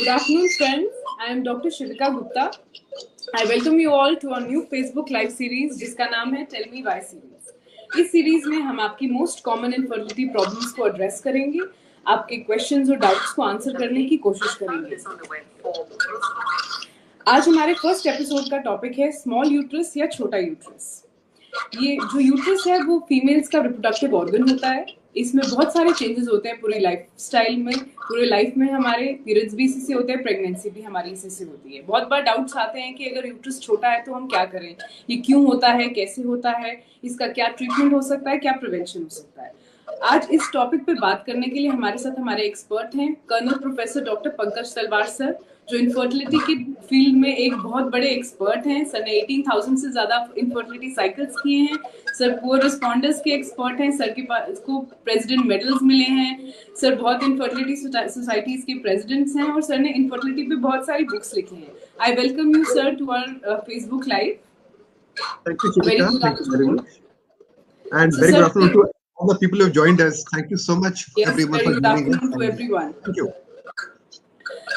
Good afternoon, friends. I am Dr. Shivika Gupta. I welcome you all to our new Facebook live series जिसका नाम है Tell Me Why series. इस series में हम आपकी most common infertility problems को address करेंगे, आपके क्वेश्चंस और डाउट्स को आंसर करने की कोशिश करेंगे। आज हमारे फर्स्ट एपिसोड का टॉपिक है स्मॉल यूट्रस या छोटा यूट्रस। ये जो यूट्रस है वो फीमेल्स का रिप्रोडक्टिव ऑर्गन होता है। इसमें बहुत सारे चेंजेस होते हैं पूरी लाइफ स्टाइल में, पूरे लाइफ में हमारे पीरियड्स भी इसी से होते हैं, प्रेगनेंसी भी हमारी इसी से होती है। बहुत बार डाउट्स आते हैं कि अगर यूट्रस छोटा है तो हम क्या करें, ये क्यों होता है, कैसे होता है, इसका क्या ट्रीटमेंट हो सकता है, क्या प्रिवेंशन हो सकता है। आज इस टॉपिक पे बात करने के लिए हमारे साथ हमारे एक्सपर्ट हैं कर्नल प्रोफेसर डॉक्टर पंकज तलवार सर, जो इनफर्टिलिटी की फील्ड में एक बहुत बड़े एक्सपर्ट हैं। सर ने 18,000 से ज्यादा इनफर्टिलिटी साइकिल्स किए हैं। सर पुअर रिस्पॉन्डर्स के एक्सपर्ट हैं। सर के पास को प्रेसिडेंट मेडल्स मिले हैं। सर बहुत इनफर्टिलिटी सोसाइटीज के प्रेसिडेंट्स हैं और सर ने इनफर्टिलिटी पे बहुत सारी बुक्स लिखी हैं। I welcome you sir to our Facebook live. Thank you, Chivika. Thank you very much. And very good afternoon to all the people who have joined us. Thank you so much, everyone, for joining us. To everyone. Thank you.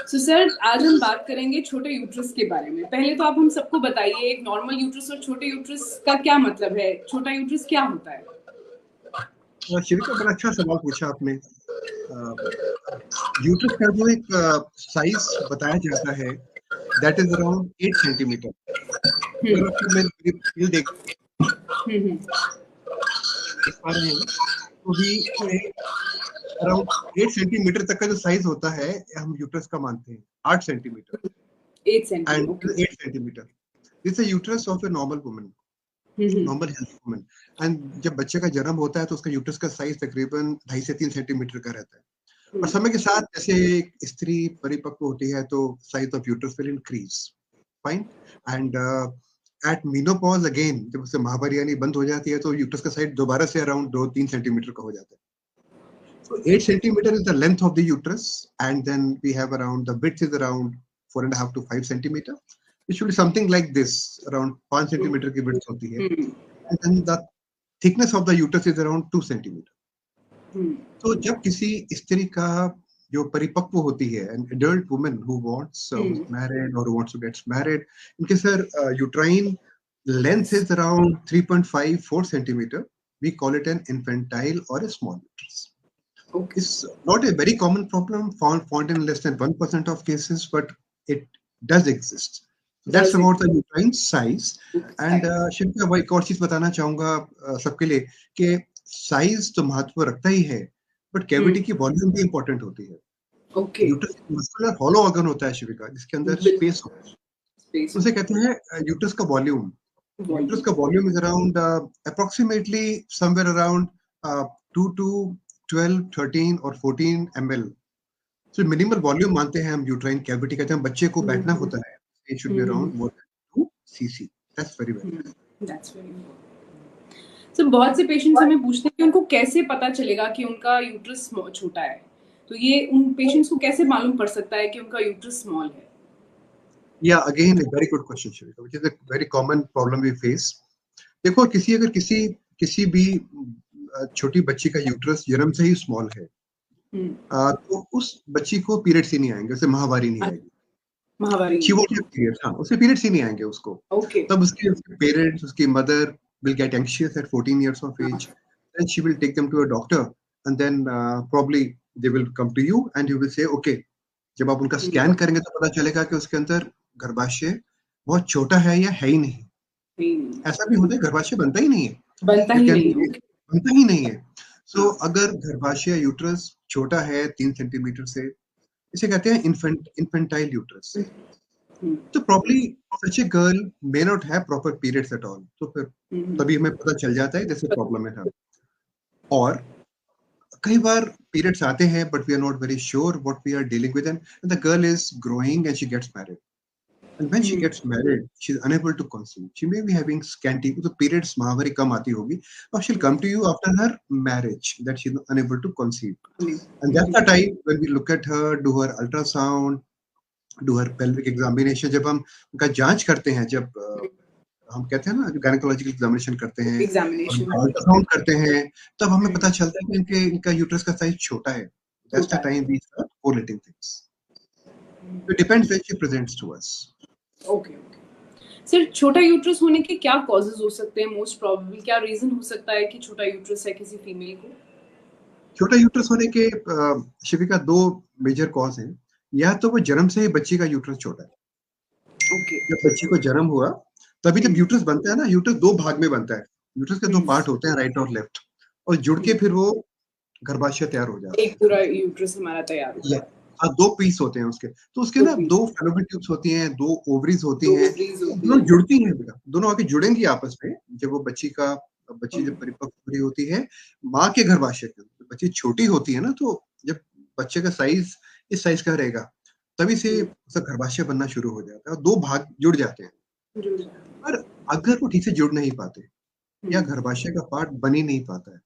So, sir आज हम बात करेंगे छोटे uterus के बारे में। पहले तो आप हम सबको बताइए एक नॉर्मल यूट्रस और छोटे यूट्रस का क्या मतलब है, छोटा यूट्रस क्या होता है? शिविका, बड़ा अच्छा सवाल पूछा आपने। यूट्रस का जो एक साइज बताया जाता है that is around 8 centimetre. Around 8 centimetre तक का जो साइज होता है हम यूट्रस का मानते हैं। 8 centimetre 8 centimetre this is uterus of a normal woman, normal healthy woman. And जब बच्चे का जन्म होता है तो उसका यूट्रस का साइज तकरीबन 2.5 से 3 सेंटीमीटर का रहता है। और समय के साथ जैसे स्त्री परिपक्व होती है तो size of uterus will increase, fine. And at menopause again, जब उससे माहवारी आनी बंद हो जाती है तो यूट्रस का साइज दोबारा से अराउंड 2-3 सेंटीमीटर का हो जाता है। So 8 centimeter is the length of the uterus, and then we have around the width is around 4.5 to 5 centimeter. It should be something like this, around 5 centimeter की width होती है, and then the thickness of the uterus is around 2 centimeter. तो जब किसी स्त्री का जो परिपक्व होती है, an adult woman who wants married or wants to get married, इनके sir uterine length is around 3.5-4 centimeter. We call it an infantile or a small uterus. Okay. It's not a very common problem, found in less than 1% of cases, but it does exist. That's about the uterine size. And शिविका, मैं एक और चीज बताना चाहूंगा सबके लिए कि size तो महत्व रखता ही है, बट कैविटी की वॉल्यूम भी इंपॉर्टेंट होती है। Okay. Uterus muscular hollow organ होता है शिविका, जिसके अंदर स्पेस होता है, उसे कहते हैं यूट्रस का वॉल्यूम। यूट्रस का volume is around approximately somewhere around 2 to 12, 13 और 14 ml. So minimal volume मानते हैं हम यूट्राइन कैविटी का। जब बच्चे को बैठना होता है, it should be around more than 2 cc. That's very well. That's very important. So बहुत से पेशेंट्स हमें पूछते हैं कि उनको कैसे पता चलेगा कि उनका यूट्रस छोटा है, तो ये उन पेशेंट्स को कैसे मालूम पड़ सकता है कि उनका यूट्रस स्मॉल है? Yeah, again a very good question, Shivika, which is a very common problem we face. देखो, अगर किसी भी छोटी बच्ची का यूट्रस जन्म से ही स्मॉल है, तो उस बच्ची को पीरियड्स ही नहीं आएंगे, उसे माहवारी नहीं आएगी। उसे पीरियड्स ही नहीं आएंगे उसको। तब उसके पेरेंट्स, उसकी mother will get anxious at 14 years of age. Then she will take them to a doctor, and then probably they will come to you and you will say, okay, जब आप उनका scan करेंगे तो पता चलेगा कि उसके अंदर गर्भाशय बहुत छोटा है या है ही नहीं। ऐसा भी होता है, गर्भाशय बनता ही नहीं है, बनता ही नहीं है। सो अगर गर्भाशय यूट्रस छोटा है 3 सेंटीमीटर से, इसे कहते हैं इन्फेंटाइल यूट्रस। तो probably such a girl may not have proper periods at all, तो फिर तभी हमें पता चल जाता है जैसे प्रॉब्लम है। और कई बार पीरियड्स आते हैं but we are not very sure what we are dealing with, and the girl is growing and she gets married. And when she gets married, she's unable to conceive. She may be having scanty, so periods mahavari kam aati hogi, or she'll come to you after her marriage that she's unable to conceive. And that's the time when we look at her, do her ultrasound, do her pelvic examination. जब हम उनका जांच करते हैं, जब हम कहते हैं ना गायनेकोलॉजिकल एग्जामिनेशन करते हैं, अल्ट्रासाउंड करते हैं, तब हमें पता चलता है कि इनका यूट्रस का साइज छोटा है. That's the time we start correlating things. It depends when she presents to us. Okay. Sir, छोटा यूट्रस होने के क्या कॉजेज हो सकते हैं? मोस्ट प्रोबेबल क्या रीजन हो सकता है कि छोटा यूट्रस है किसी फीमेल को? छोटा यूट्रस होने के शिविका 2 मेजर कॉज हैं। या तो वो जन्म से ही बच्ची का यूट्रस छोटा है। ओके। जब बच्ची को जन्म हुआ तभी जब यूट्रस बनता है ना, यूट्रस 2 भाग में बनता है। यूट्रस के 2 पार्ट होते हैं, राइट और लेफ्ट, और जुड़ के फिर वो गर्भाशय तैयार हो जाता है। एक पूरा यूट्रस हमारा तैयार होता है। हाँ, 2 पीस होते हैं उसके। तो उसके ना 2 फैलोपियन ट्यूब्स होती हैं, 2 ओवरीज होती हैं, दोनों जुड़ती हैं बेटा, दोनों आके जुड़ेंगी आपस में। जब वो बच्ची जब परिपक्व पूरी होती है माँ के गर्भाशय के, बच्ची छोटी होती है ना, तो जब बच्चे का साइज इस साइज का रहेगा तभी से उसका गर्भाशय बनना शुरू हो जाता है और 2 भाग जुड़ जाते हैं। पर अगर वो ठीक से जुड़ नहीं पाते या गर्भाशय का पार्ट बन ही नहीं पाता है,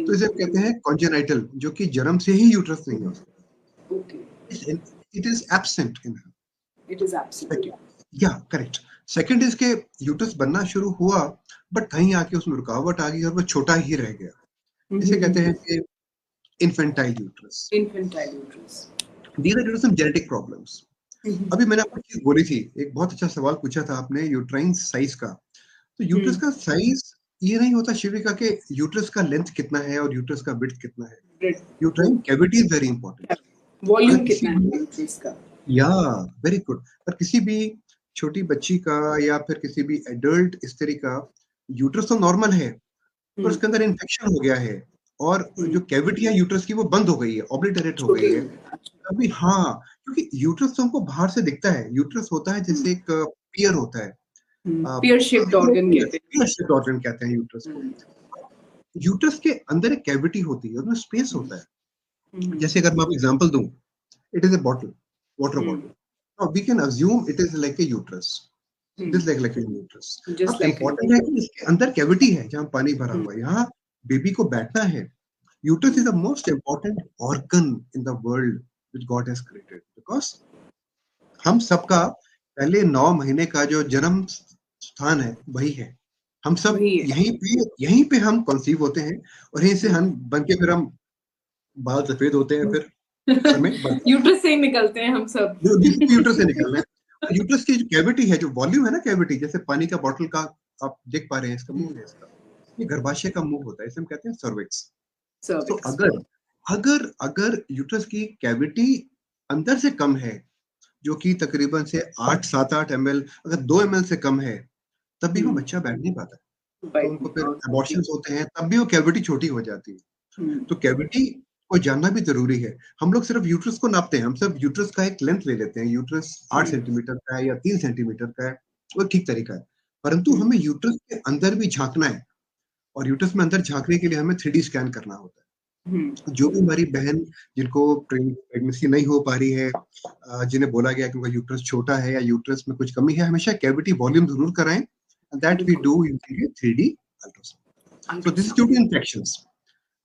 तो इसे कहते हैं कॉन्जेनाइटल, जो कि जन्म से ही यूट्रस नहीं है उसका। It is absent in her. It is absent. Yeah, correct. Second is के यूट्रस बनना शुरू हुआ बट कहीं आके उसमें रुकावट आ गई और वो छोटा ही रह गया। इसे कहते हैं कि infantile uterus. Infantile uterus. These are due to some genetic problems. अभी मैंने आपको चीज बोली थी, एक बहुत अच्छा सवाल पूछा था आपने यूट्राइन साइज का। तो यूट्रस का साइज ये नहीं होता शिविका के यूट्रस का लेंथ कितना है और यूट्रस का विड्थ कितना है। Uterine cavity is very important. Volume कितना है यूट्रस का? या वेरी गुड। पर किसी भी छोटी बच्ची का या फिर किसी भी एडल्ट स्त्री का यूट्रस तो नॉर्मल है, पर उसके अंदर इन्फेक्शन हो गया है और जो कैविटी है यूट्रस की वो बंद हो गई है, ऑब्लिटरेट हो गई है। अभी हाँ, क्योंकि यूट्रस तो हमको बाहर से दिखता है। यूट्रस होता है जैसे एक पियर होता है, पियर शेप्ड ऑर्गन कहते हैं। पियर शेप्ड ऑर्गन कहते हैं यूट्रस को। यूट्रस के अंदर एक कैविटी होती है, उसमें स्पेस होता है। जैसे अगर मैं आपको एग्जांपल दूं, it is a bottle, water bottle. Now we can assume it is like a uterus. This like a uterus. अब important है कि इसके अंदर कैविटी है जहाँ पानी भरा हुआ है, यहाँ बेबी को बैठना है। Uterus is the most important organ in the world which God has created because हम सबका पहले 9 महीने का जो जन्म स्थान है वही है। हम सब यहीं पे हम कंसीव होते हैं और यहीं से हम बन के फिर हम बाल सफेद होते हैं, फिर यूट्रस से ही निकलते हैं हम सब। यूट्रस से निकल रहे हैं। यूट्रस की जो कैविटी है, जो वॉल्यूम है ना, कैविटी जैसे पानी का बॉटल का आप देख पा रहे हैं, इसका मुंह है, इसका ये गर्भाशय का मुंह होता है, इसे हम कहते हैं सर्विक्स। तो अगर यूट्रस की कैविटी अंदर से कम है, जो कि तकरीबन से 8-7-8 ml, अगर 2 ml से कम है, तब भी वो बच्चा बैठ नहीं पाता। तो उनको फिर अबॉर्शंस होते हैं, तब भी वो कैविटी छोटी हो जाती है। तो कैविटी को जानना भी जरूरी है। हम लोग सिर्फ यूट्रस को नापते हैं, हम सब यूट्रस का एक लेंथ ले लेते हैं। यूट्रस 8 सेंटीमीटर का है या 3 सेंटीमीटर का है, वो ठीक तरीका है। परंतु हमें यूट्रस के अंदर भी झांकना है और यूट्रस में अंदर झांकने के लिए हमें 3D स्कैन करना होता है। जो भी हमारी बहन जिनको प्रेगनेंसी नहीं हो पा रही है, जिन्हें बोला गया कि उनका यूट्रस छोटा है या यूट्रस में कुछ कमी है, हमेशा कैविटी वॉल्यूम जरूर कराएं। That we do using 3D ultrasound. So this is due to infections.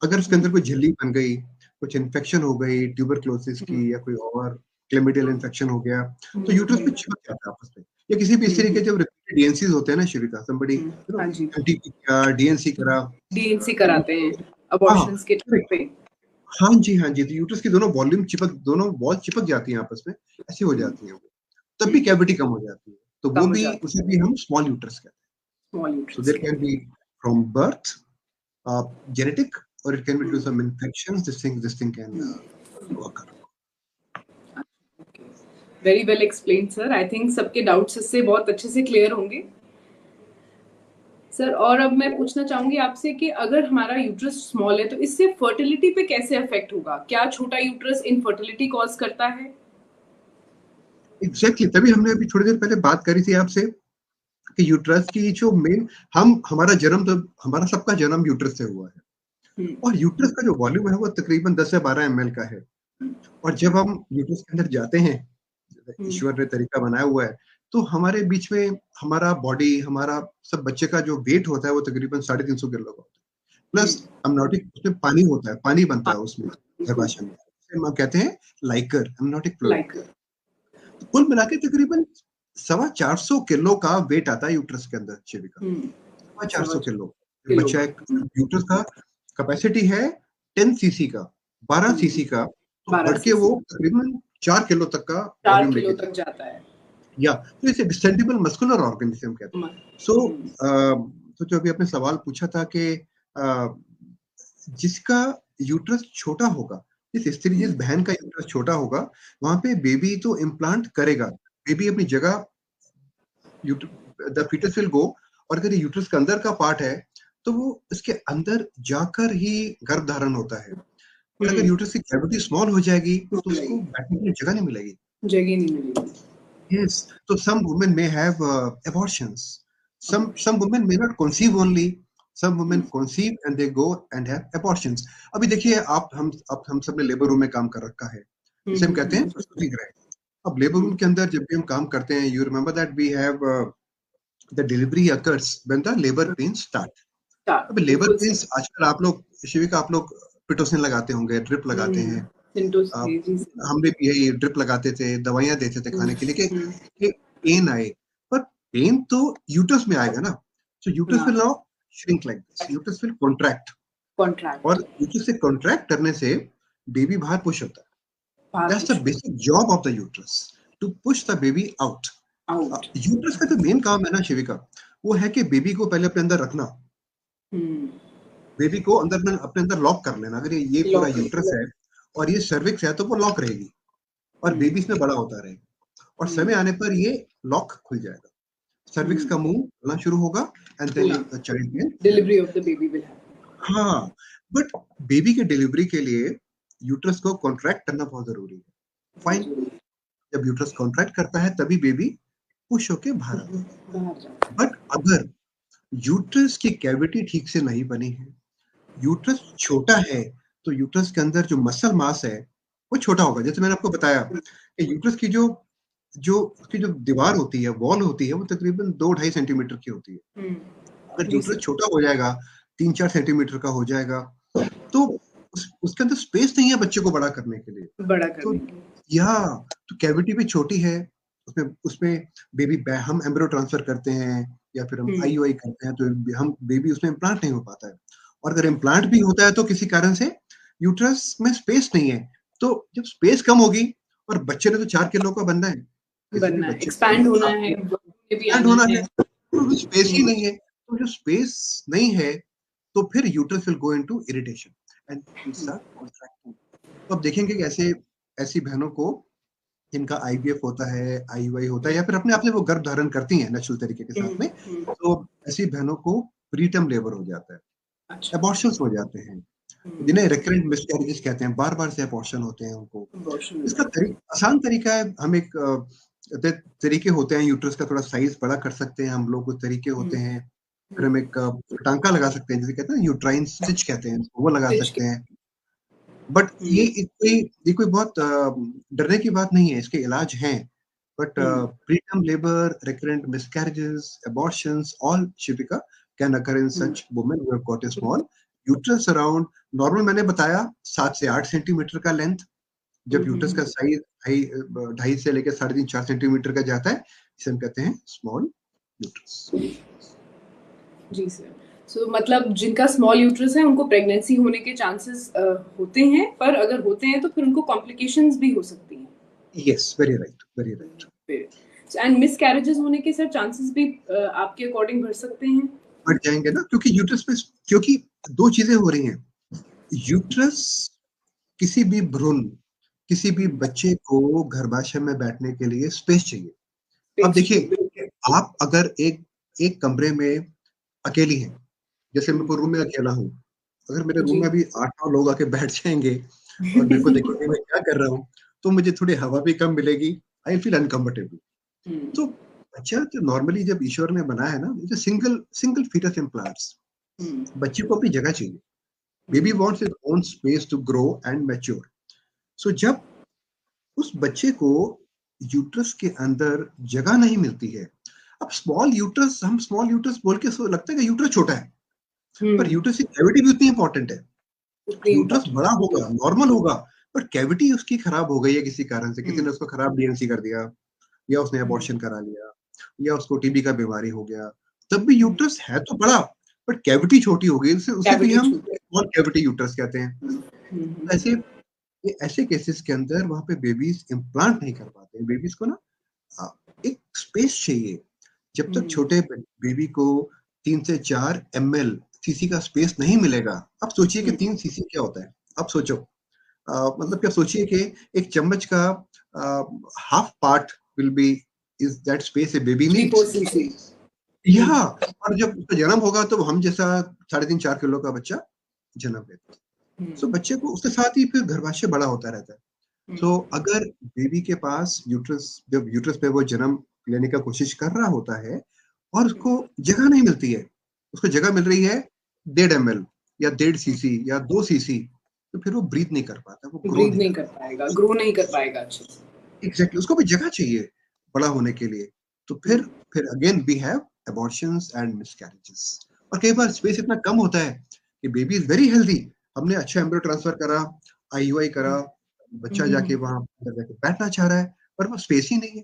अगर उसके अंदर कोई झिल्ली बन गई, कुछ इन्फेक्शन हो गई ट्यूबरक्लोसिस की या कोई और क्लेमिडियल इन्फेक्शन हो गया, तो यूट्रस में चिपक जाता है आपस में। या किसी भी स्त्री के जब रिपीटेड डीएनसीज होते हैं ना शिविका, somebody डीएनसी कराते हैं अबॉर्शंस के टाइम पे। हाँ जी, तो यूट्रस की दोनों वॉल चिपक जाती हैं आपस में, ऐसी हो जाती है, तब भी कैविटी कम हो जाती है। तो वो भी, उसे भी हम स्मॉल यूट्रस कहते हैं। So there can be from birth genetic or it can be due to some infections. This thing can occur. Very well explained, sir. I think सबके डाउट्स इससे बहुत अच्छे से क्लियर होंगे सर। और अब मैं पूछना चाहूंगी आपसे कि अगर हमारा यूट्रस स्मॉल है तो इससे फर्टिलिटी पे कैसे अफेक्ट होगा? क्या छोटा यूट्रस इनफर्टिलिटी कॉज करता है? एग्जैक्टली, तभी हमने अभी थोड़ी देर पहले बात करी थी आपसे कि यूट्रस की जो मेन, हमारा जन्म, तो हमारा सबका जन्म यूट्रस से हुआ है और यूट्रस का जो वॉल्यूम है वो तकरीबन 10 से 12 ml का है। और जब हम यूट्रस के अंदर जाते हैं, ईश्वर ने तरीका बनाया हुआ है, तो हमारे बीच में हमारा बॉडी, हमारा सब बच्चे का जो वेट होता है वो तकरीबन 350 किलो का होता है। प्लस अमनोटिक, उसमें पानी होता है, पानी बनता है उसमें गर्भाशय में, हम कहते हैं लाइकर, अमनोटिक फ्लूइड। कुल मिला के तकरीबन 450 किलो का वेट आता है यूट्रस के अंदर शिविका। 450 किलो बच्चा, यूट्रस का कैपेसिटी है 10 सीसी का, 12 सीसी का, तो बढ़ के वो तकरीबन 4 किलो तक का 4 किलो तक जाता है। या तो इसे डिसेंडिबल मस्कुलर ऑर्गेनिज्म कहते हैं। तो जो अभी आपने सवाल पूछा था कि जिसका यूट्रस छोटा होगा, जिस बहन का यूट्रस छोटा होगा, वहां पे बेबी तो इम्प्लांट करेगा, बेबी अपनी जगह द फीटस विल गो, और अगर यूट्रस के अंदर का पार्ट है तो वो इसके अंदर जाकर ही गर्भ धारण होता है। और अगर यूट्रस की कैविटी स्मॉल हो जाएगी तो उसको बैठने के लिए जगह नहीं मिलेगी। Yes, so some women may have abortions. Some women may not conceive only. Some women conceive and they go and have abortions. अभी देखिए हम सब ने लेबर रूम में काम कर रखा है, इसे हम कहते हैं प्रसूति गृह। अब लेबर रूम के अंदर जब भी हम काम करते हैं, you remember that we have the delivery occurs when the labor pains start. अब लेबर पेन्स आजकल आप लोग शिविका आप लोग पिटोसिन लगाते होंगे, ड्रिप लगाते हैं, हमने भी यही ड्रिप लगाते थे, दवाइयां देते थे खाने के लिए कि पेन आए, पर पेन तो यूट्रस में आएगा ना। So uterus will now shrink like this, uterus will contract, और यूट्रस से कॉन्ट्रैक्ट करने से बेबी बाहर पुश होता है। That's the basic job of the uterus, to push the baby out. Uterus का जो मेन काम है ना शिविका, वो है कि बेबी को पहले अपने अंदर रखना, बेबी को अंदर अपने अंदर लॉक कर लेना। अगर ये पूरा यूट्रस है और ये सर्विक्स है तो वो लॉक रहेगी और बेबी इसमें बड़ा होता रहेगा, और समय आने पर ये लॉक खुल जाएगा, सर्विक्स का मुंह खुलना शुरू होगा, and then the child will delivery of the baby will happen. हाँ, बट बेबी के डिलीवरी के लिए यूट्रस को कॉन्ट्रैक्ट करना बहुत जरूरी है। फाइन, जब यूट्रस कॉन्ट्रैक्ट करता है तभी बेबी पुश होके बाहर आता है। बट अगर यूट्रस की कैविटी ठीक से नहीं बनी है, यूट्रस छोटा है, तो यूट्रस के अंदर जो मसल मास है वो छोटा होगा। जैसे मैंने आपको बताया कि यूट्रस की उसकी जो दीवार होती है, वॉल होती है, वो तकरीबन 2-2.5 सेंटीमीटर की होती है। अगर यूट्रस छोटा हो जाएगा, 3-4 सेंटीमीटर का हो जाएगा, तो उसके अंदर स्पेस नहीं है बच्चे को बड़ा करने के लिए। तो कैविटी भी छोटी है, उसमें बेबी हम एम्ब्रियो ट्रांसफर करते हैं या फिर हम आईयूआई करते हैं, तो हम बेबी उसमें इम्प्लांट नहीं हो पाता है। और अगर इम्प्लांट भी होता है तो किसी कारण से यूट्रस में स्पेस नहीं है, तो जब स्पेस कम होगी, और बच्चे ने तो 4 किलो का बनना है, एक्सपैंड होना है, तो स्पेस ही नहीं है, तो जो स्पेस नहीं है तो फिर uterus will go into irritation and start contracting. तो अब देखेंगे कि ऐसी बहनों को जिनका आईवीएफ होता है, आईयूआई होता है, या फिर अपने आप से वो गर्भ धारण करती हैं नेचुरल तरीके के साथ में, तो ऐसी बहनों को प्रीटर्म लेबर हो जाता है, अबॉर्शंस हो जाते हैं, जिन्हें रिकरेंट मिसकैरेजेस कहते हैं, बार-बार से अबॉर्शन होते हैं उनको। इसका आसान तरीका है, हम एक तरीके होते हैं, यूट्रस का थोड़ा साइज बड़ा कर सकते हैं हम लोग, कुछ तरीके होते हैं, फिर हम एक टांका लगा सकते हैं, जिसे कहते हैं यूट्राइन स्टिच कहते हैं, वो लगा सकते हैं। बट ये कोई बहुत डरने की बात नहीं है, इसके इलाज हैं। But preterm labour, recurrent miscarriages, abortions, all Shivika can occur in such women who have got a small uterus around normal. मैंने बताया 7 से 8 सेंटीमीटर का लेंथ, जब यूट्रस का साइज 2.5 से लेकर 3.5-4 सेंटीमीटर का जाता है, इसे हम कहते हैं स्मॉल यूट्रस। जी सर। सो मतलब जिनका स्मॉल यूट्रस है उनको प्रेगनेंसी होने के चांसेस होते हैं, पर अगर होते हैं तो फिर उनको कॉम्प्लिकेशंस भी हो सकती हैं। Yes, very right. And miscarriages होने के सर चांसेस भी आपके अकॉर्डिंग बढ़ सकते हैं? बढ़ जाएंगे ना, क्योंकि यूट्रस में, क्योंकि 2 चीजें हो रही हैं। यूट्रस, किसी भी भ्रूण, किसी भी बच्चे को गर्भाशय में बैठने के लिए स्पेस चाहिए। अब देखिए, आप अगर एक कमरे में अकेली हैं, जैसे मैं रूम में अकेला हूँ, अगर मेरे रूम में भी 8-9 लोग आके बैठ जाएंगे और मेरे को देखेंगे मैं क्या कर रहा हूँ, तो मुझे थोड़ी हवा भी कम मिलेगी, आई फील अनकंफर्टेबल। तो बच्चा तो नॉर्मली जब ईश्वर ने बनाया है ना, it's a single foetus implants, बच्चे को अपनी जगह चाहिए, baby wants its own space to grow and mature. So जब उस बच्चे को यूट्रस के अंदर जगह नहीं मिलती है, अब स्मॉल यूट्रस, हम स्मॉल यूट्रस बोल के लगता है कि यूट्रस छोटा है, पर यूट्रस की कैविटी भी उतनी इंपॉर्टेंट है। यूट्रस बड़ा होगा, नॉर्मल होगा, पर कैविटी उसकी खराब हो गई है किसी कारण से, किसी ने उसको खराब डीएनसी कर दिया, या उसने अबॉर्शन करा लिया, या उसको टीबी का बीमारी हो गया, तब भी यूट्रस है तो बड़ा, बट कैविटी छोटी हो गई, उसे भी हम स्मॉल कैविटी यूट्रस कहते हैं। ऐसे ये ऐसे केसेस के अंदर वहाँ पे बेबीज इम्प्लांट नहीं कर पाते हैं। बेबीज को ना एक स्पेस चाहिए। जब तक छोटे बेबी को 3 से 4 ml सीसी का स्पेस नहीं मिलेगा। अब सोचिए कि 3 सीसी क्या होता है? अब सोचो मतलब क्या सोचिए कि एक चम्मच का half part will be is that space A baby needs. या और जब उसका जन्म होगा तो हम जैसा 3.5-4 किलो का बच्चा जन्म लेता है। सो बच्चे को उसके साथ ही फिर गर्भाशय बड़ा होता रहता है। सो अगर बेबी के पास जब यूट्रस पे वो जन्म लेने का कोशिश कर रहा होता है और उसको जगह नहीं मिलती है, उसको जगह मिल रही है 1.5 ml या 1.5 सीसी या 2 सीसी, तो फिर वो ब्रीथ नहीं कर पाता, वो ग्रो नहीं कर पाएगा, ग्रो नहीं कर पाएगा अच्छे से। एग्जैक्टली, उसको भी जगह चाहिए बड़ा होने के लिए। तो फिर again we have abortions and miscarriages. और कई बार स्पेस इतना कम होता है कि बेबी इज वेरी हेल्दी, हमने अच्छा एम्ब्रियो ट्रांसफर करा, आईयूआई करा, बच्चा जाके वहां जाके बैठना चाह रहा है पर वो स्पेस ही नहीं है,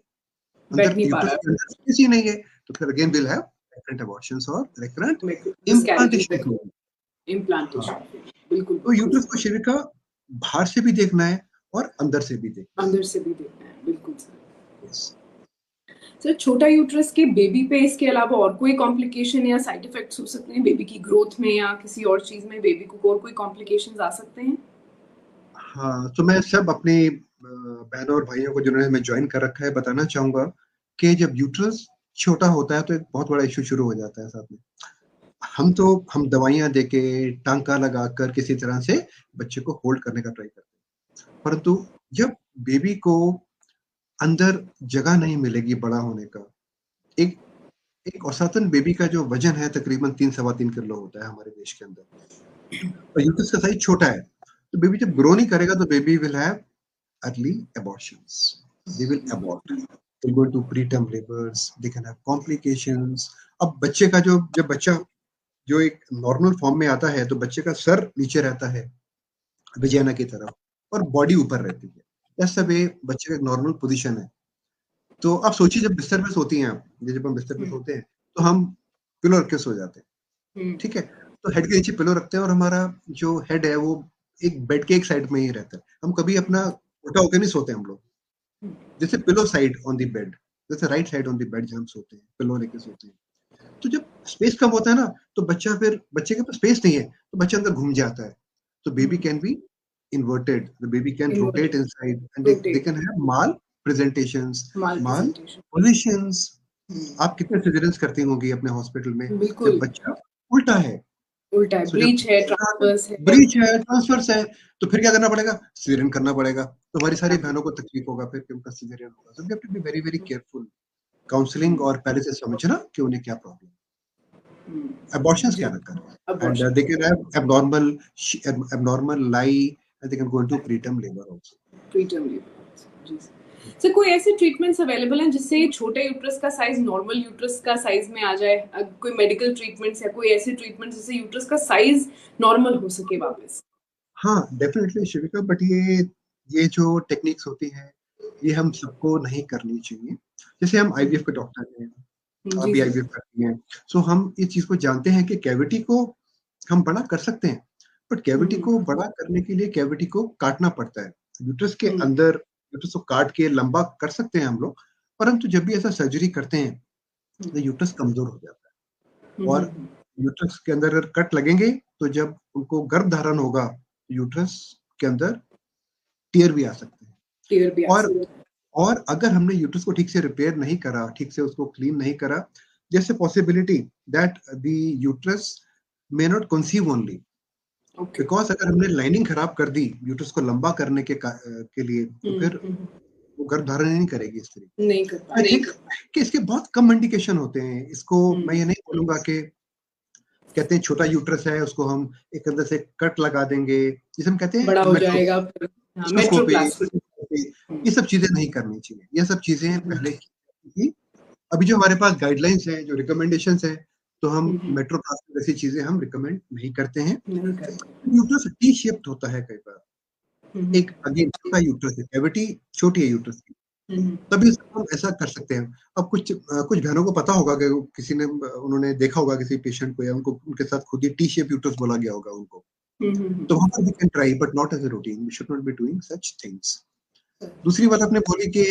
अंदर यूट्रस के अंदर स्पेस ही नहीं है। तो फिर again will have recurrent abortions और रिकरेंट इम्प्लांटेशन। बिल्कुल। तो यूट्रस को शरीर का बाहर से भी देखना है और अंदर से भी देखना है। बिल्कुल सर, छोटा यूट्रस के बेबी पे इसके अलावा और कोई कॉम्प्लिकेशन या साइड इफेक्ट्स हो सकते हैं बेबी की ग्रोथ में या किसी और चीज में? बेबी को और कोई कॉम्प्लिकेशंस आ सकते हैं? हाँ, तो मैं सब अपनी बहनों और भाइयों को जिन्होंने हमें ज्वाइन कर रखा है बताना चाहूंगा कि जब यूट्रस छोटा होता है तो एक बहुत बड़ा इश्यू शुरू हो जाता है साथ में। हम दवाइयां देके टांका लगाकर किसी तरह से बच्चे को होल्ड करने का ट्राई करते हैं, परंतु जब बेबी को अंदर जगह नहीं मिलेगी बड़ा होने का, एक औसतन बेबी का जो वजन है तकरीबन 3-3.25 किलो होता है हमारे देश के अंदर, और यूट्रस का साइज छोटा है, तो बेबी जब ग्रो नहीं करेगा तो baby will have early abortions. They will abort. They go into preterm labors. They can have complications. अब बच्चे का जब बच्चा जो एक नॉर्मल फॉर्म में आता है तो बच्चे का सर नीचे रहता है विजाइना की तरफ और बॉडी ऊपर रहती है। ऐसा भी बच्चे का एक नॉर्मल पोजीशन है। तो आप सोचिए जब बिस्तर पे सोती हैं आप, जब हम बिस्तर पे सोते हैं तो हम पिलो रख के सो जाते हैं, ठीक है? तो हेड के नीचे पिलो रखते हैं और हमारा जो हेड है वो एक बेड के एक साइड में ही रहता है। हम कभी अपना उल्टा होकर नहीं सोते हम लोग, जैसे pillow side on the bed, जैसे right side on the bed जहाँ हम सोते हैं, पिलो लेके सोते हैं। तो जब स्पेस कम होता है ना, तो बच्चे के पास स्पेस नहीं है, तो बच्चा अंदर घूम जाता है। तो baby can be inverted, the baby can rotate inside and they can have mal presentations, mal positions. आप कितने सर्जरीज करती होंगी अपने हॉस्पिटल में जब बच्चा उल्टा है, ब्रीच है, ट्रांसवर्स है, तो फिर क्या करना पड़ेगा? सिजेरियन करना पड़ेगा। तो हमारी सारी बहनों को तकलीफ होगा फिर कि उनका सिजेरियन होगा। So we have to be very very careful, counselling और पहले से समझना कि उन्हें क्या प्रॉब्लम है, अबॉर्शंस क्या ना करें, and they can have abnormal lie and they can go into preterm labour also. Sir, कोई ऐसे ट्रीटमेंट्स अवेलेबल हैं जिससे छोटे यूट्रस का साइज नॉर्मल यूट्रस का साइज में आ जाए? कोई मेडिकल ट्रीटमेंट्स या कोई ऐसे ट्रीटमेंट्स जिससे यूट्रस का साइज नॉर्मल हो सके वापस? हाँ, डेफिनेटली शिविका, बट ये जो टेक्निक्स होती हैं ये हम सबको नहीं करनी चाहिए। जैसे हम आईवीएफ के डॉक्टर हैं, आप भी आईवीएफ करती हैं, सो हम इस चीज को जानते हैं कि कैविटी को हम बड़ा कर सकते हैं, बट कैविटी को बड़ा करने के लिए कैविटी को काटना पड़ता है। यूट्रस के अंदर यूट्रस को काट के लंबा कर सकते हैं हम लोग, परंतु जब भी ऐसा सर्जरी करते हैं तो यूट्रस कमजोर हो जाता है, और यूट्रस के अंदर अगर कट लगेंगे तो जब उनको गर्भ धारण होगा यूट्रस के अंदर टीयर भी आ सकते हैं। और अगर हमने यूट्रस को ठीक से रिपेयर नहीं करा, ठीक से उसको क्लीन नहीं करा, जैसे possibility that the uterus may not conceive only, because अगर हमने लाइनिंग खराब कर दी यूट्रस को लंबा करने के लिए, तो फिर वो गर्भ धारण नहीं करेगी इस तरीके नहीं कर पाएगी। आई थिंक कि इसके बहुत कम इंडिकेशन होते हैं। इसको मैं ये नहीं बोलूंगा कि कहते हैं छोटा यूट्रस है उसको हम एक अंदर से कट लगा देंगे, जिसे हम कहते हैं बड़ा हो जाएगा, ये सब चीजें नहीं करनी चाहिए। ये सब चीजें पहले की, अभी जो हमारे पास गाइडलाइंस है, जो रिकमेंडेशंस है, तो हम मेट्रोप्लास्टी जैसी चीजें हम रिकमेंड नहीं करते हैं। यूट्रस टी शेप्ड होता है कई बार, एक अगेन छोटा यूट्रस है, कैविटी छोटी है यूट्रस की, तभी हम ऐसा कर सकते हैं। अब कुछ बहनों को पता होगा कि किसी ने उन्होंने देखा होगा किसी पेशेंट को, या उनको उनके साथ खुद ही टी शेप यूट्रस बोला गया होगा उनको, तो वहां पर we can try but not as a routine, we should not be doing such things. दूसरी बात आपने बोली कि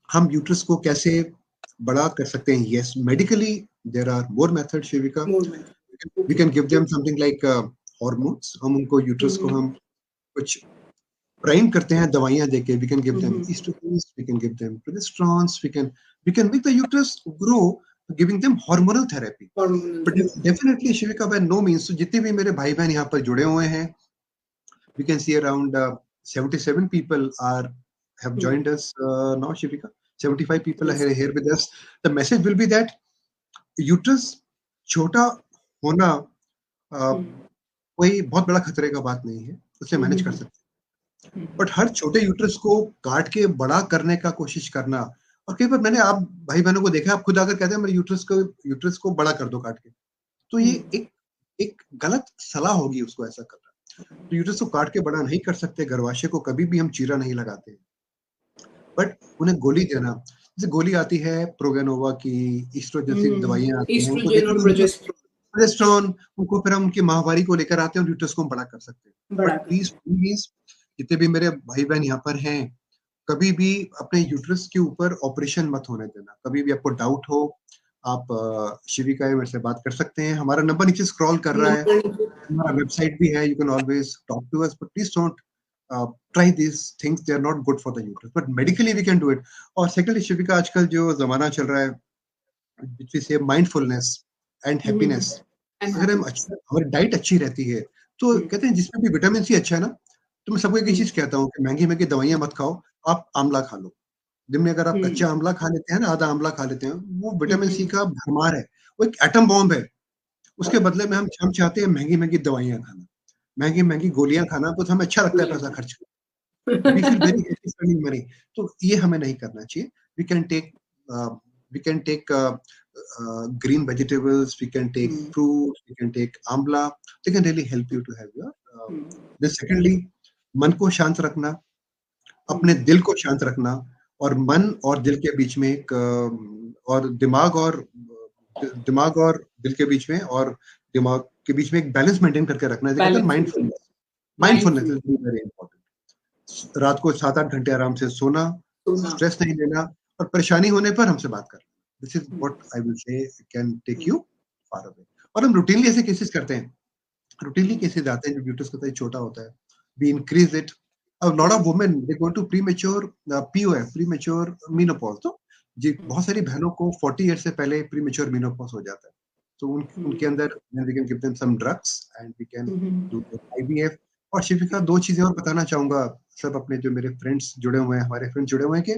हम यूट्रस को कैसे बड़ा कर सकते हैं। Yes, medically there are more method Shivika. We can give them something like hormones. हम उनको यूट्रस को हम कुछ प्राइम करते हैं दवाइयां देके। We can give them oestrogens, we can give them progesterones, we can make the uterus grow giving them hormonal therapy. But definitely Shivika by no means, जितने भी मेरे भाई बहन यहाँ पर जुड़े हुए हैं, we can see around 77 people have joined us now, Shivika. 75 people are here with us. The message will be that uterus छोटा होना कोई बहुत बड़ा खतरे का बात नहीं है, उसे मैनेज कर सकते हैं। बट हर छोटे यूट्रस को काट के बड़ा करने का कोशिश करना, और कई बार मैंने आप भाई बहनों को देखा, आप खुद आकर कहते हैं मेरे यूट्रस को बड़ा कर दो काट के, तो ये एक गलत सलाह होगी उसको ऐसा करना। तो यूट्रस को काट के बड़ा नहीं कर सकते, गर्भाशय को कभी भी हम चीरा नहीं लगाते, बट उन्हें गोली देना, जैसे गोली आती है प्रोगेनोवा की, ईस्ट्रोजन जैसी दवाइयां आती हैं, प्रोजेस्टेरोन, उनको फिर हम उनकी माहवारी को लेकर आते हैं और यूट्रस को हम बड़ा कर सकते हैं। बट प्लीज जितने भी मेरे भाई बहन यहाँ पर हैं, कभी भी अपने यूट्रस के ऊपर ऑपरेशन मत होने देना। कभी भी आपको डाउट हो, आप शिविका मेरे से बात कर सकते हैं। हमारा नंबर नीचे स्क्रॉल कर रहा है, हमारा वेबसाइट भी है, you can always talk to us, but please don't try this things, they are not good for the uterus, but medically we can do it. और सेकंडली शिविका, आजकल जो जमाना चल रहा है, which we say mindfulness and happiness, अगर हम हमारी डाइट अच्छी रहती है, तो कहते हैं जिसमें भी विटामिन सी अच्छा है ना, तो मैं सबको एक ही चीज कहता हूँ कि महंगी दवाइयां मत खाओ, आप आंवला खा लो। दिन में अगर आप कच्चा आंवला खा लेते हैं ना, आधा आंवला खा लेते हैं, वो विटामिन सी का भरमार है, वो एक एटम बॉम्ब है। उसके बदले में हम चाहते हैं महंगी दवाइयां खाना, महंगी गोलियां खाना, तो हमें अच्छा लगता है पैसा खर्च करना। We feel very happy spending money, तो ये हमें नहीं करना चाहिए। We can take green vegetables, we can take fruits, we can take amla, they can really help you to have your then secondly, मन को शांत रखना, अपने दिल को शांत रखना, और मन और दिल के बीच में एक और दिमाग और दिल के बीच में, और दिमाग के बीच में एक बैलेंस मेंटेन करके रखना है। Mindfulness is very important. रात को 7-8 घंटे आराम से सोना, स्ट्रेस नहीं लेना, और परेशानी होने पर हमसे बात करना। This is what I will say can take you far away. और हम रूटीनली ऐसे केसेस करते हैं, रूटीनली केसेस आते हैं जब यूट्रस का साइज छोटा होता है, we increase it. A lot of women they go to premature POF, premature menopause. तो जी बहुत सारी बहनों को 40 ईयर से पहले premature menopause हो जाता है, तो उनके अंदर we can give them some drugs and we can do IVF. और शिविका, 2 चीजें और बताना चाहूंगा सब अपने जो मेरे फ्रेंड्स जुड़े हुए हैं, हमारे फ्रेंड्स जुड़े हुए हैं, कि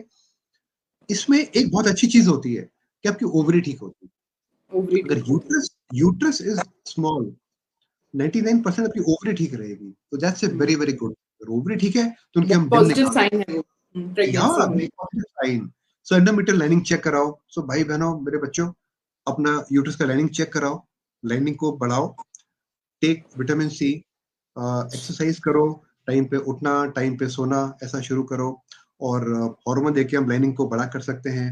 इसमें एक बहुत अच्छी चीज होती है कि आपकी ओवरी ठीक होती है। अगर यूट्रस इज स्मॉल, 99% आपकी ओवरी ठीक रहेगी, तो that's a very very good. अगर ओवरी ठीक है तो उनके हम पॉजिटिव साइन है, पॉजिटिव साइन। सो एंडोमेट्रियल लाइनिंग चेक कराओ। सो भाई बहनों, मेरे बच्चों, अपना यूट्रस का लाइनिंग चेक कराओ, लाइनिंग को बढ़ाओ, टेक विटामिन सी, एक्सरसाइज करो, टाइम पे उठना, टाइम पे सोना, ऐसा शुरू करो, और हार्मोन देके हम लाइनिंग को बड़ा कर सकते हैं।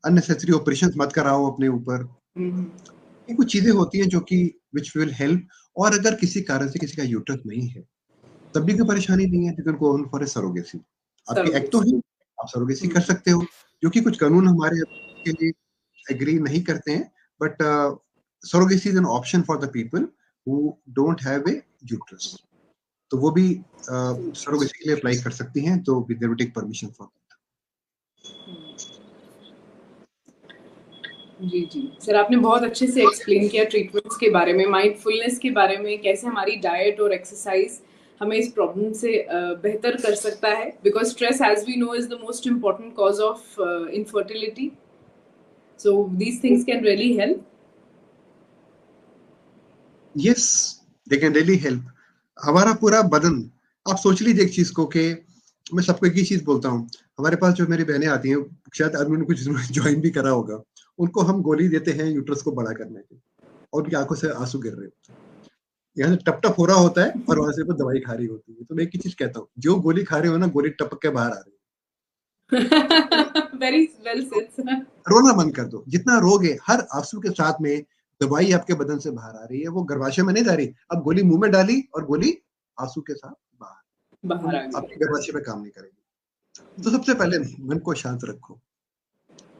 अननेसेसरी ऑपरेशंस मत कराओ अपने ऊपर। ये कुछ चीजें होती हैं जो कि विच विल हेल्प। और अगर किसी कारण से किसी का यूट्रस नहीं है, तब भी कोई परेशानी नहीं है, you can go on for a surrogacy. आपकी एक्ट तो है, आप सरोगेसी कर सकते हो, जो कि कुछ कानून हमारे के लिए एग्री नहीं करते हैं, but surrogacy is an option for the people who don't have a uterus. तो वो भी सरोगेसी के लिए अप्लाई कर सकती हैं, तो they will take permission for that. जी जी सर, आपने बहुत अच्छे से एक्सप्लेन किया ट्रीटमेंट्स के बारे में, माइंडफुलनेस के बारे में, कैसे हमारी डाइट और एक्सरसाइज हमें इस प्रॉब्लम से बेहतर कर सकता है, because stress as we know is the most important cause of infertility, so these things can really help. Yes, they can really help. हमारा पूरा बदन, आप सोच लीजिए एक चीज को, कि मैं सबको एक ही चीज बोलता हूँ, हमारे पास जो मेरी बहनें आती हैं, शायद आदमी ने कुछ ज्वाइन भी करा होगा, उनको हम गोली देते हैं यूट्रस को बड़ा करने की, और उनकी आंखों से आंसू गिर रहे होते हैं, यहाँ से टप टप हो रहा होता है, और वहां से वो दवाई खा रही होती है। तो मैं एक ही चीज कहता हूँ, जो गोली खा रहे हो ना, गोली टपक के बाहर आ रही है। Very well said sir. रोना बंद कर दो, जितना रोगे, हर आंसू के साथ में दवाई आपके बदन से बाहर आ रही है, वो गर्भाशय में नहीं जा रही, अब गोली मुंह में डाली और गोली आंसू के साथ बाहर आ गई, आपके गर्भाशय में काम नहीं करेगी। तो सबसे पहले मन को शांत रखो।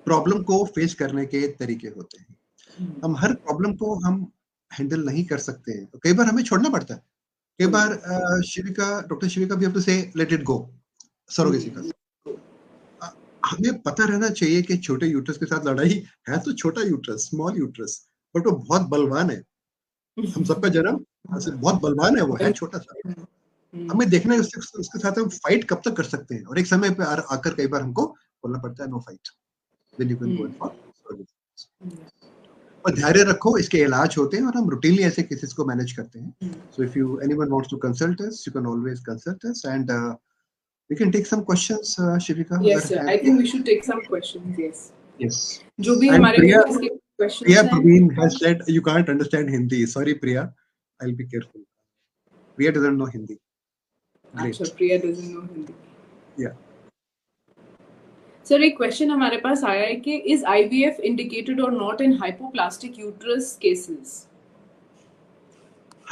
प्रॉब्लम को फेस करने के तरीके होते हैं। हम हर प्रॉब्लम को हम हैंडल नहीं कर सकते हैं, तो कई बार हमें छोड़ना पड़ता है। कई बार doctor Shivika we have to say let it go, surrogacy का। हमें पता रहना चाहिए कि छोटे यूट्रस के साथ लड़ाई है, तो छोटा यूट्रस, स्मॉल यूट्रस, बट वो बहुत बलवान है। हम सबका जन्म बहुत बलवान है, वो है छोटा सा। हमें देखना है उसके साथ हम फाइट कब तक कर सकते हैं, और एक समय पे आकर कई बार हमको बोलना पड़ता है no fight, then you can go for service. और धैर्य रखो, इसके इलाज होते हैं और हम रूटीनली ऐसे केसेस को मैनेज करते हैं। So if you anyone wants to consult us, you can always consult us and we can take some questions, Shivika. Yes, sir. I think we should take some questions. Yes. Yes. जो भी हमारे viewers के questions Priya हैं. Praveen has said you can't understand Hindi. Sorry, Priya. I'll be careful. Priya doesn't know Hindi. Great. अच्छा, Priya doesn't know Hindi. Yeah. Sir, एक question हमारे पास आया है कि is IVF indicated or not in hypoplastic uterus cases?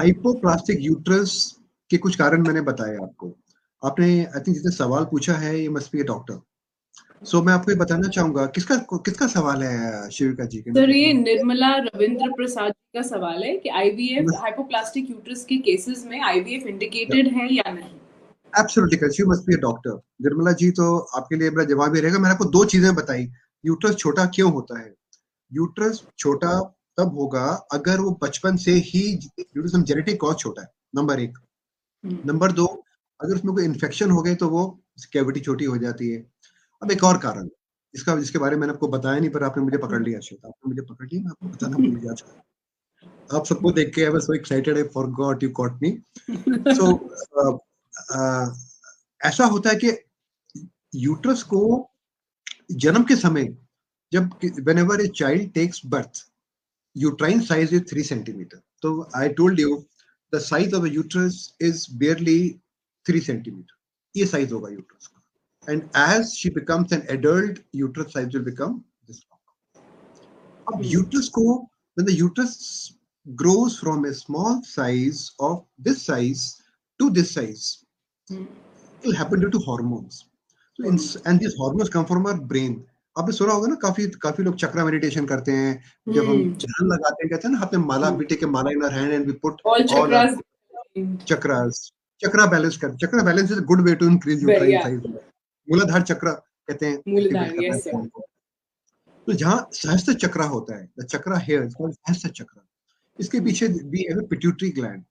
Hypoplastic uterus के कुछ कारण मैंने बताए आपको। आपने आई थिंक जिसने सवाल पूछा है ये मस्ट बी अ डॉक्टर। सो मैं आपको ये बताना चाहूंगा, किसका सवाल है शिविका जी के? सर, ये निर्मला रविंद्र प्रसाद जी का सवाल है कि IVF हाइपोप्लास्टिक यूट्रस के केसेस में IVF इंडिकेटेड है या नहीं? Absolutely correct, you must be a doctor. Nirmala ji, तो आपके लिए मेरा जवाब ये रहेगा। मैंने आपको दो चीजें बताई। यूट्रस छोटा क्यों होता है? यूट्रस छोटा तब होगा अगर वो बचपन से ही जेनेटिक कॉज छोटा है, नंबर एक। नंबर दो, अगर उसमें कोई इन्फेक्शन हो गए तो वो कैविटी छोटी हो जाती है। अब एक और कारण जिसके बारे में मैंने आपको बताया नहीं, पर आपने मुझे पकड़ लिया। आपने मुझे पकड़ लिया, मैं आपको बताना भूल गया। आप सबको देख के I was so excited, I forgot you caught me. So ऐसा होता है कि यूट्रस को जन्म के समय, जब whenever a child takes birth, uterine size is 3 centimeter. So I told you the size of a uterus is barely 3 centimeter. ये size होगा uterus का. And as she becomes an adult, uterus size will become this long. अब uterus को, when the uterus grows from a small size of this size to this size, it will happen due to hormones. So and these hormones come from our brain. आपने सुना होगा ना, काफी लोग चक्रा meditation करते हैं। जब हम ध्यान लगाते हैं, कहते हैं ना, हाथ में माला, बीटे के mala in our hand and we put all chakras. Chakra balance is a good way to increase uterine size. Muladhara चक्र कहते हैं मूलाधार, यस सर। तो जहां सहस्त्र चक्रा होता है, the chakra here is called sahastra chakra. इसके पीछे we have a pituitary gland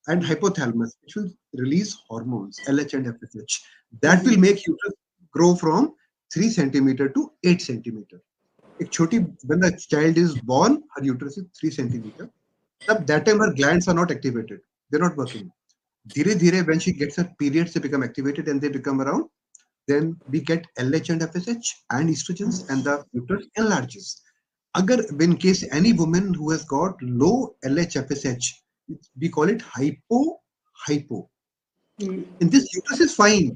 and hypothalamus, which will release hormones LH and FSH that will make uterus grow from 3 centimeter to 8 centimeter. एक छोटी, when the child is born, her uterus is 3 centimeter. At that time her glands are not activated, they're not working. धीरे धीरे when she gets her periods, they become activated and they become around. Then we get LH and FSH and estrogens and the uterus enlarges. अगर in case any woman who has got low LH FSH, we call it hypo. And this uterus is fine,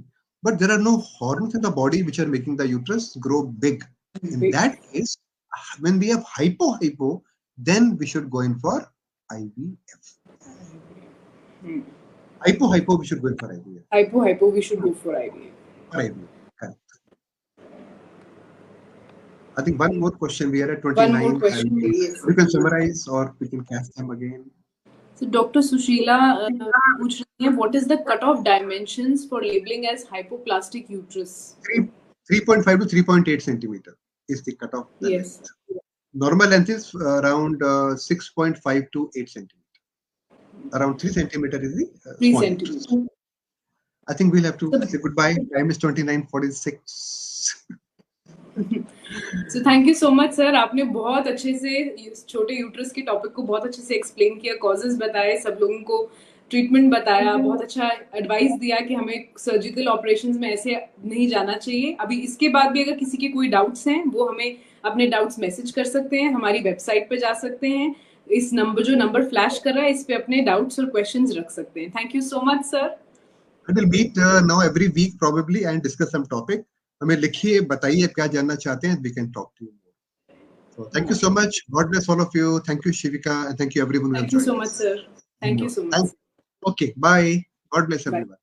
but there are no hormones in the body which are making the uterus grow big. In that case, when we have hypo, then we should go in for IVF. Hypo, we should go in for IVF. Hypo, we should go for IVF. Correct. I think one more question. We are at 29. One more question, yes. We can summarize or we can cast them again. So Dr. Sushila पूछ रही है, what is the cutoff dimensions for labeling as hypoplastic uterus? 3.5 to 3.8 centimeter is the cutoff. Yes. Normal length is around 6.5 to 8 centimeter. Around 3 centimeter is the 3 centimeter. I think we'll have to say goodbye. Time is 29:46. So thank you so much sir, आपने बहुत अच्छे से छोटे uterus के topic को बहुत अच्छे से एक्सप्लेन किया, कॉजेस बताए, सब लोगों को ट्रीटमेंट बताया, बहुत अच्छा एडवाइस दिया कि हमें सर्जिकल ऑपरेशंस में ऐसे नहीं जाना चाहिए। अभी इसके बाद भी अगर किसी के कोई डाउट्स हैं, वो हमें अपने डाउट्स मैसेज कर सकते हैं, हमारी वेबसाइट पे जा सकते हैं, इस जो नंबर फ्लैश कर रहा है इस पे अपने डाउट्स और क्वेश्चंस रख सकते हैं। Thank you so much sir. I will meet now every week probably and discuss some topic. हमें लिखिए, बताइए क्या जानना चाहते हैं, we can talk to you more. So thank you so much. God bless all of you. Thank you, Shivika, and thank you everyone. Thank you so much, sir. Thank you so much. Okay, bye. God bless everyone.